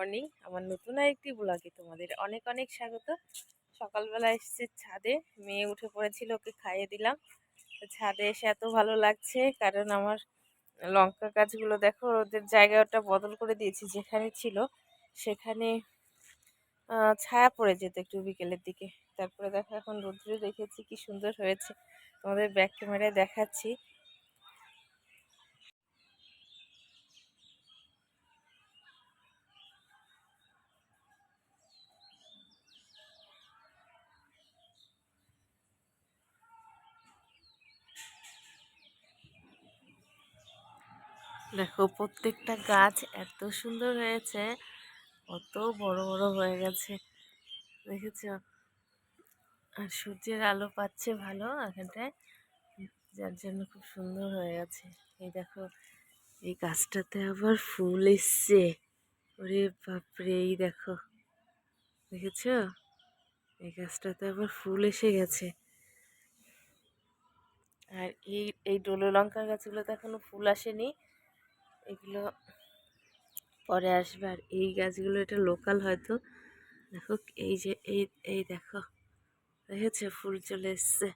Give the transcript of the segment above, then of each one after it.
Morning. আমার নতুন আরেকটি ব্লগে তোমাদের অনেক অনেক স্বাগত। সকালবেলা এসেছি ছাদে, মেয়ে উঠে পড়েছিল, ওকে খাইয়ে দিলাম। তো ছাদে এসে এত ভালো লাগছে, কারণ আমার লঙ্কা গাছগুলো দেখো ওদের জায়গাটা বদল করে দিয়েছি। যেখানে ছিল সেখানে ছায়া পড়ে যেত একটু বিকেলের দিকে। তারপরে দেখো এখন রোদ্রে রেখেছি, কি সুন্দর হয়েছে। তোমাদের ব্যাক ক্যামেরায় দেখাচ্ছি। দেখো প্রত্যেকটা গাছ এত সুন্দর হয়েছে, কত বড় বড় হয়ে গেছে, দেখেছো? আর সূর্যের আলো পাচ্ছে ভালো এখানটায়, যার জন্য খুব সুন্দর হয়ে গেছে। এই দেখো, এই গাছটাতে আবার ফুল এসছে। ওরে বাপরে, এই দেখো, দেখেছো? এই গাছটাতে আবার ফুল এসে গেছে। আর এই এই ডোলো লঙ্কার গাছগুলোতে এখনো ফুল আসেনি, এগুলো পরে আসবে। আর এই গাছগুলো এটা লোকাল হয়তো। দেখো এই যে এই এই দেখো, দেখেছো? ফুল চলে এসছে,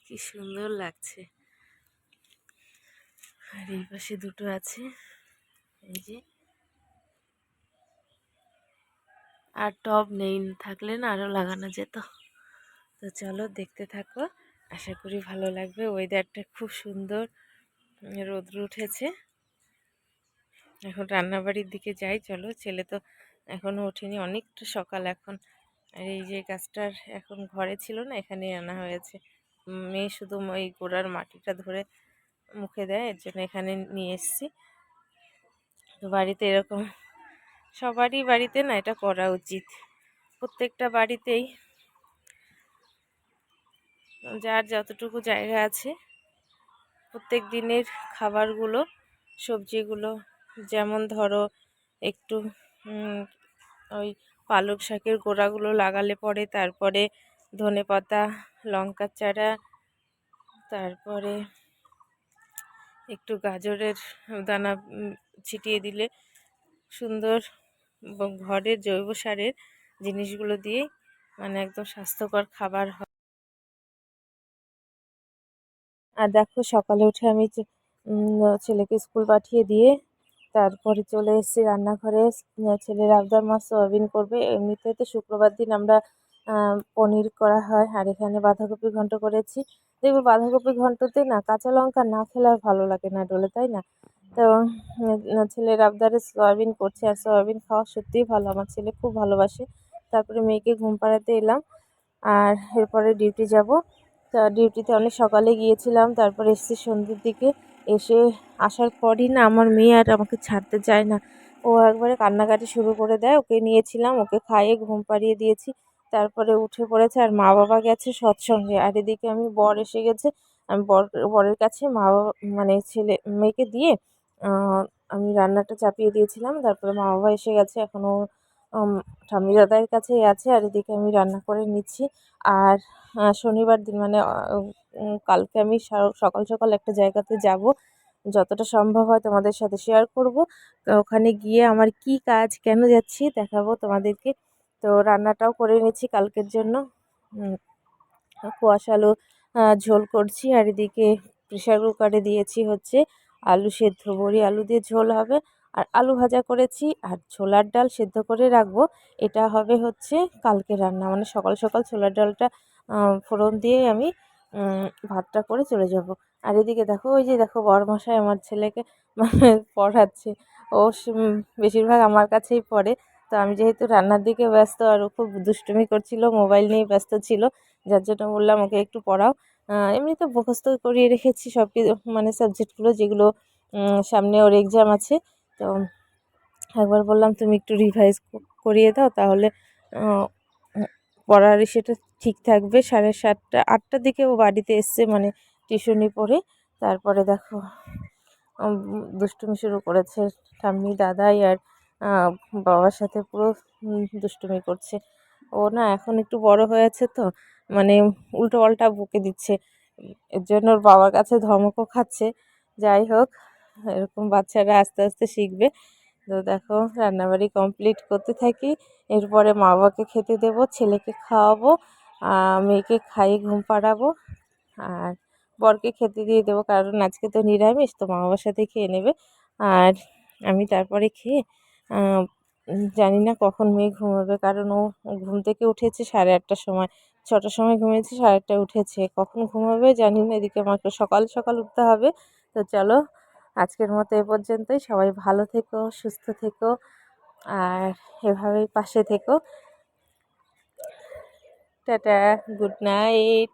কি সুন্দর লাগছে। আর এই পাশে দুটো আছে, এই যে। আর টব নেই, থাকলে না আরও লাগানো যেত। তো চলো দেখতে থাকো, আশা করি ভালো লাগবে। ওয়েদারটা খুব সুন্দর, রোদ্র উঠেছে। এখন রান্নাবাড়ির দিকে যাই, চলো। ছেলে তো এখনও ওঠেনি, অনেকটা সকাল এখন। আর এই যে গাছটার এখন ঘরে ছিল না, এখানে আনা হয়েছে। মেয়ে শুধু ওই গোড়ার মাটিটা ধরে মুখে দেয়, এর জন্য এখানে নিয়ে এসেছি। তো বাড়িতে এরকম সবারই বাড়িতে না এটা করা উচিত। প্রত্যেকটা বাড়িতেই যার যতটুকু জায়গা আছে, প্রত্যেক দিনের খাবারগুলো, সবজিগুলো, যেমন ধরো একটু ওই পালক শাকের গোড়াগুলো লাগালে পরে, তারপরে ধনেপাতা, লঙ্কার চারা, তারপরে একটু গাজরের দানা ছিটিয়ে দিলে সুন্দর। ঘরের জৈব সারের জিনিসগুলো দিয়ে মানে একদম স্বাস্থ্যকর খাবার হয়। আর দেখো, সকালে উঠে আমি ছেলেকে স্কুল পাঠিয়ে দিয়ে তারপরে চলে এসেছি রান্নাঘরে। ছেলের আবদার, মা সয়াবিন করবে। এমনিতে তো শুক্রবার দিন আমরা পনির করা হয়। আর এখানে বাঁধাকপি ঘন্ট করেছি। দেখবে বাঁধাকপি ঘন্টতে না কাঁচা লঙ্কা না খেলে আর ভালো লাগে না ডোলে, তাই না? তো ছেলের আবদারে সয়াবিন করছে। আর সয়াবিন খাওয়া সত্যিই ভালো, আমার ছেলে খুব ভালোবাসে। তারপরে মেয়েকে ঘুম পাড়াতে এলাম, আর এরপরে ডিউটি যাব। তা ডিউটিতে অনেক সকালে গিয়েছিলাম, তারপরে এসেছি সন্ধ্যের দিকে। এসে আসার পরই না আমার মেয়ে আর আমাকে ছাড়তে চায় না। ও একবারে কান্নাকাটি শুরু করে দেয়। ওকে নিয়েছিলাম, ওকে খাইয়ে ঘুম পাড়িয়ে দিয়েছি, তারপরে উঠে পড়েছে। আর মা বাবা গেছে সৎসঙ্গে। আর এদিকে আমি বর এসে গেছে। আমি বরের কাছে মা বাবা মানে মেয়েকে দিয়ে আমি রান্নাটা চাপিয়ে দিয়েছিলাম। তারপরে মা বাবা এসে গেছে, এখনও ঠাম্মি দাদার কাছেই আছে। আর এদিকে আমি রান্না করে নিচ্ছি। আর শনিবার দিন মানে কালকে আমি সকাল সকাল একটা জায়গাতে যাব, যতটা সম্ভব হয় তোমাদের সাথে শেয়ার করব। তো ওখানে গিয়ে আমার কি কাজ, কেন যাচ্ছি দেখাবো তোমাদেরকে। তো রান্নাটাও করে নিচ্ছি কালকের জন্য। কোয়াশ আলু ঝোল করছি। আর এদিকে প্রেশার কুকারে দিয়েছি হচ্ছে আলু সেদ্ধ, বড়ি আলু দিয়ে ঝোল হবে। আর আলু ভাজা করেছি, আর ছোলার ডাল সেদ্ধ করে রাখবো। এটা হবে হচ্ছে কালকে রান্না, মানে সকাল সকাল ছোলার ডালটা ফোড়ন দিয়ে আমি ভাতটা করে চলে যাব। আর এদিকে দেখো, ওই যে দেখো বরমশাই আমার ছেলেকে মানে পড়াচ্ছে। ও বেশিরভাগ আমার কাছেই পড়ে। তো আমি যেহেতু রান্নার দিকে ব্যস্ত, আর ও খুব দুষ্টুমি করছিল, মোবাইল নিয়ে ব্যস্ত ছিল, যার জন্য বললাম ওকে একটু পড়াও। এমনিতে মুখস্থ করিয়ে রেখেছি সব কিছু, মানে সাবজেক্টগুলো যেগুলো সামনে ওর এক্সাম আছে। তো একবার বললাম তুমি একটু রিভাইজ করিয়ে দাও, তাহলে পড়ার সেটা ঠিক থাকবে। 7:30 8টার দিকে ও বাড়িতে এসছে, মানে টিউশনি পড়ে। তারপরে দেখো দুষ্টুমি শুরু করেছে, ঠাম্মি দাদাই আর বাবার সাথে পুরো দুষ্টুমি করছে। ও না এখন একটু বড় হয়েছে, তো মানে উল্টো পাল্টা বকে দিচ্ছে, এর জন্য ওর বাবার কাছে ধমকও খাচ্ছে। যাই হোক, এরকম বাচ্চারা আস্তে আস্তে শিখবে। তো দেখো রান্নাবাড়ি কমপ্লিট করতে থাকি, এরপরে মা বাবাকে খেতে দেবো, ছেলেকে খাওয়াবো, মেয়েকে খাইয়ে ঘুম পাড়াবো, আর বরকে খেতে দিয়ে দেবো, কারণ আজকে তো নিরামিষ, তো মা বাবার সাথে খেয়ে নেবে। আর আমি তারপরে খেয়ে জানি না কখন মেয়ে ঘুমাবে, কারণ ও ঘুম থেকে উঠেছে 8:30টার সময়, 6টার সময় ঘুমিয়েছে, 8:30টায় উঠেছে, কখন ঘুমাবে জানি না, এদিকে আমাকে সকাল সকাল উঠতে হবে। তো চলো আজকের মতো এ পর্যন্তই, সবাই ভালো থেকো, সুস্থ থেকো, আর এভাবেই পাশে থেকো। Tata, good night.